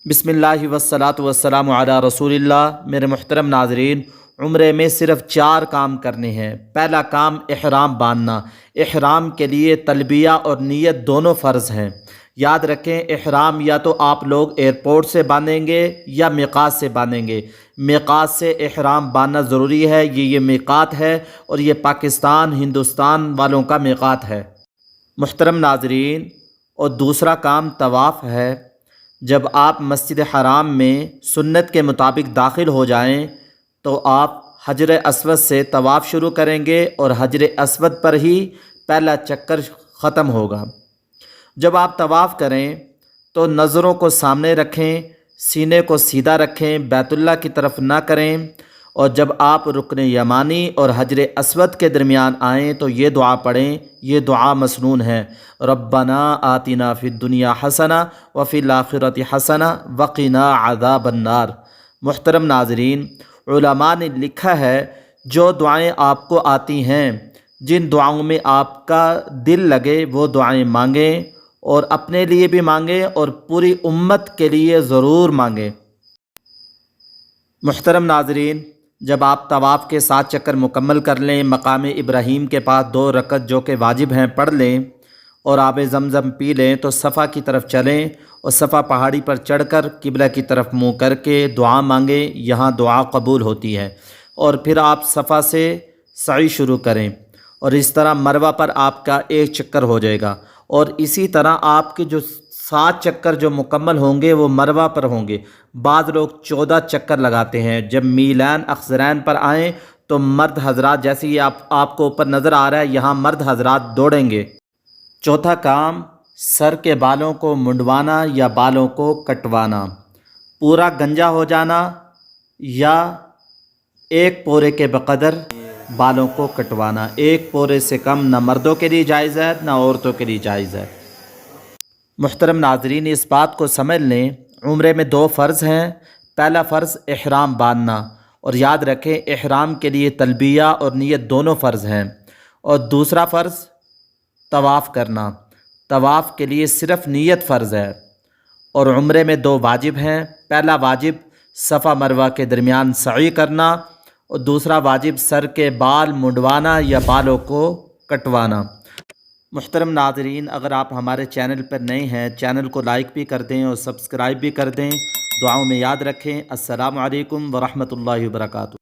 बिस्मिल्लाहि वस्सलातु वस्सलामु अला रसूलिल्लाह। मेरे मुहतरम नाज़रीन, उम्रे में सिर्फ़ 4 काम करने हैं। पहला काम इहराम बांधना। इहराम के लिए तलबिया और नीयत दोनों फ़र्ज़ हैं। याद रखें, इहराम या तो आप लोग एयरपोर्ट से बांधेंगे या मिक़ात से बांधेंगे। मिक़ात से इहराम बांधना ज़रूरी है। ये मिक़ात है और ये पाकिस्तान हिंदुस्तान वालों का मिक़ात है मुहतरम नाज़रीन। और दूसरा काम तवाफ़ है। जब आप मस्जिद हराम में सुन्नत के मुताबिक दाखिल हो जाएं तो आप हजर अस्वद से तवाफ़ शुरू करेंगे और हजर अस्वद पर ही पहला चक्कर ख़त्म होगा। जब आप तवाफ़ करें तो नज़रों को सामने रखें, सीने को सीधा रखें, बैतुल्लाह की तरफ ना करें। और जब आप रुकन यमानी और हजर अस्वद के दरमियान आएँ तो ये दुआ पढ़ें। ये दुआ मसनून है, रब्बना आतिना फ़िद दुनिया हसना व फ़िल आखिरति हसना वक़िना अज़ाबन्नार। मुहतरम नाज़रीन, उलमा ने लिखा है, जो दुआएं आपको आती हैं, जिन दुआओं में आपका दिल लगे वो दुआएं मांगें, और अपने लिए भी मांगें और पूरी उम्मत के लिए ज़रूर मांगें। मुहतरम नाज़रीन, जब आप तवाफ़ के 7 चक्कर मुकम्मल कर लें, मकाम इब्राहीम के पास 2 रकत जो कि वाजिब हैं पढ़ लें और आब ज़मज़म पी लें तो सफ़ा की तरफ चलें और सफ़ा पहाड़ी पर चढ़कर किबला की तरफ मुँह करके दुआ मांगें। यहाँ दुआ कबूल होती है। और फिर आप सफ़ा से सई शुरू करें और इस तरह मरवा पर आपका 1 चक्कर हो जाएगा। और इसी तरह आपके जो 7 चक्कर जो मुकम्मल होंगे वो मरवा पर होंगे। बाद लोग 14 चक्कर लगाते हैं। जब मीलान अख्सरैन पर आएँ तो मर्द हजरात, जैसे ही आपको ऊपर नज़र आ रहा है, यहाँ मर्द हजरात दौड़ेंगे। चौथा काम, सर के बालों को मुंडवाना या बालों को कटवाना। पूरा गंजा हो जाना या 1 पोरे के बकदर बालों को कटवाना। 1 पोरे से कम न मर्दों के लिए जायज़ है न औरतों के लिए जायज़ है। मुहतरम नाज़रीन, इस बात को समझ लें, उम्रे में 2 फ़र्ज़ हैं। पहला फ़र्ज़ इहराम बांधना, और याद रखें इहराम के लिए तलबिया और नीयत दोनों फ़र्ज़ हैं। और दूसरा फ़र्ज़ तवाफ़ करना। तवाफ़ के लिए सिर्फ़ नीयत फ़र्ज़ है। और उम्रे में 2 वाजिब हैं। पहला वाजिब सफ़ा मरवा के दरमियान सई करना, और दूसरा वाजिब सर के बाल मुंडवाना या बालों को कटवाना। मुहतरम नाज़रीन, अगर आप हमारे चैनल पर नए हैं, चैनल को लाइक भी कर दें और सब्सक्राइब भी कर दें। दुआओं में याद रखें। अस्सलामु अलैकुम व रहमतुल्लाहि व बरकातुहू।